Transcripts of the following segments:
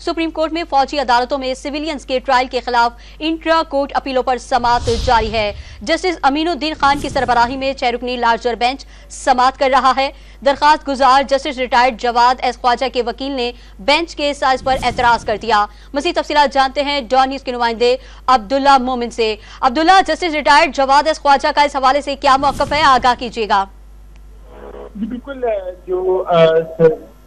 Supreme court में फौजी अदालतों में सिविलियंस के ट्रायल के खिलाफ इंट्रा कोर्ट अपीलों पर समाअत जारी है। जस्टिस अमीनुद्दीन खान की सरबराही में 6 रुकनी लार्जर बेंच समाअत कर रहा है। दरखास्त गुजार justice retired Jawwad S Khawaja के वकील ने बेंच के साइज पर एतराज कर दिया। मज़ीद तफसीलात जानते हैं डॉन न्यूज़ के नुमाइंदे अब्दुल्ला मोमिन से। Abdullah, justice retired Jawwad S Khawaja का इस हवाले से क्या मौक़िफ़ है, आगाह कीजिएगा। बिल्कुल, जो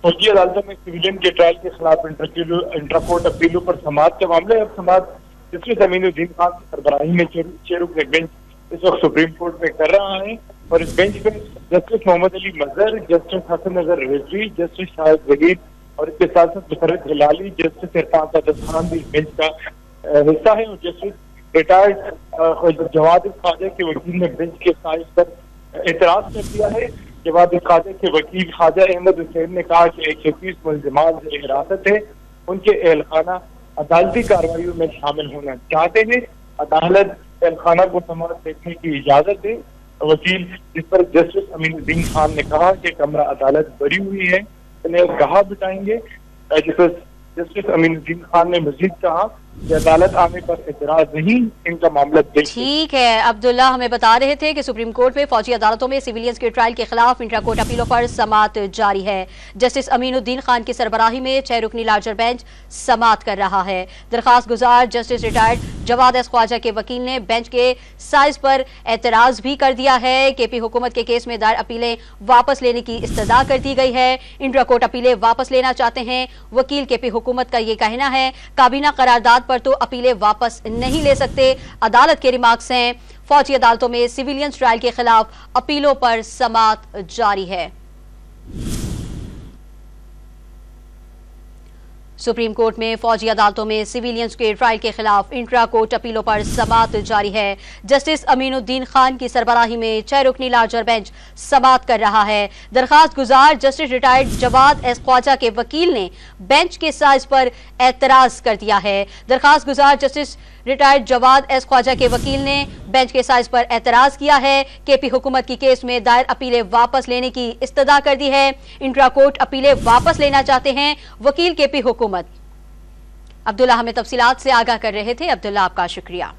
फौजी अदालतों में सिविलियन के ट्रायल के खिलाफ इंट्रा कोर्ट अपीलों पर समाअत का मामला है। अब समाअत जस्टिस अमीनुद्दीन खान की सरबराही में 6 रुकनी बेंच इस वक्त सुप्रीम कोर्ट में कर रहा है और इस बेंच में जस्टिस मोहम्मद अली मजहर, जस्टिस हसन नजर रिजवी, जस्टिस शाहिद वहीद और इसके साथ साथ मुशर्रफ हिलाली, जस्टिस इरफान सादत खान भी इस बेंच का हिस्सा है। और जस्टिस रिटायर्ड जवाद ख्वाजा के वकील ने बेंच के साइज पर एतराज कर दिया है। जवाद ख्वाजा के वकील ख्वाजा अहमद हुसैन ने कहा कि 130 मुलजिमान हिरासत है, उनके एहलखाना अदालती कार्रवाइयों में शामिल होना चाहते हैं। अदालत एहलखाना को समाअत देखने की इजाजत दे। वकील जिस पर जस्टिस अमीनुद्दीन खान ने कहा कि कमरा अदालत बरी हुई है, उन्हें कहा बिठाएंगे। जस्टिस अमीनुद्दीन खान ने मजीद कहा कि अदालत आने पर एतराज नहीं, इनका मामला ठीक है। अब्दुल्ला हमें बता रहे थे कि सुप्रीम कोर्ट में फौजी अदालतों में सिविलियंस के ट्रायल के खिलाफ इंट्रा कोर्ट अपीलों पर समाअत जारी है। जस्टिस अमीनुद्दीन खान की सरबराही में 6 रुकनी लार्जर बेंच समाअत कर रहा है। दरखास्त गुजार justice retired Jawwad S Khawaja के वकील ने बेंच के साइज पर एतराज भी कर दिया है। केपी हुकूमत के केस में दायर अपीलें वापस लेने की इस्तदा कर दी गई है। इंट्रा कोर्ट अपीलें वापस लेना चाहते हैं वकील। केपी हुकूमत का ये कहना है काबीना करारदाद पर तो अपीलें वापस नहीं ले सकते। अदालत के रिमार्क्स हैं फौजी अदालतों में सिविलियंस ट्रायल के खिलाफ अपीलों पर समाअत जारी है। सुप्रीम कोर्ट में फौजी अदालतों में सिविलियंस के ट्रायल के खिलाफ इंट्रा कोर्ट अपीलों पर समाअत जारी है। जस्टिस अमीनुद्दीन खान की सरबराही में 6 रुकनी लार्जर बेंच समाअत कर रहा है। दरखास्त गुजार justice retired Jawwad S Khawaja के वकील ने बेंच के साइज पर एतराज कर दिया है। दरखास्त गुजार justice retired Jawwad S Khawaja के वकील ने बेंच के साइज पर एतराज किया है। केपी हुकूमत की केस में दायर अपीलें वापस लेने की इस्तदा कर दी है। इंट्रा कोर्ट अपीलें वापस लेना चाहते हैं वकील केपी हुकूमत। अब्दुल्ला हमें तफसीलात से आगाह कर रहे थे। अब्दुल्ला, आपका शुक्रिया।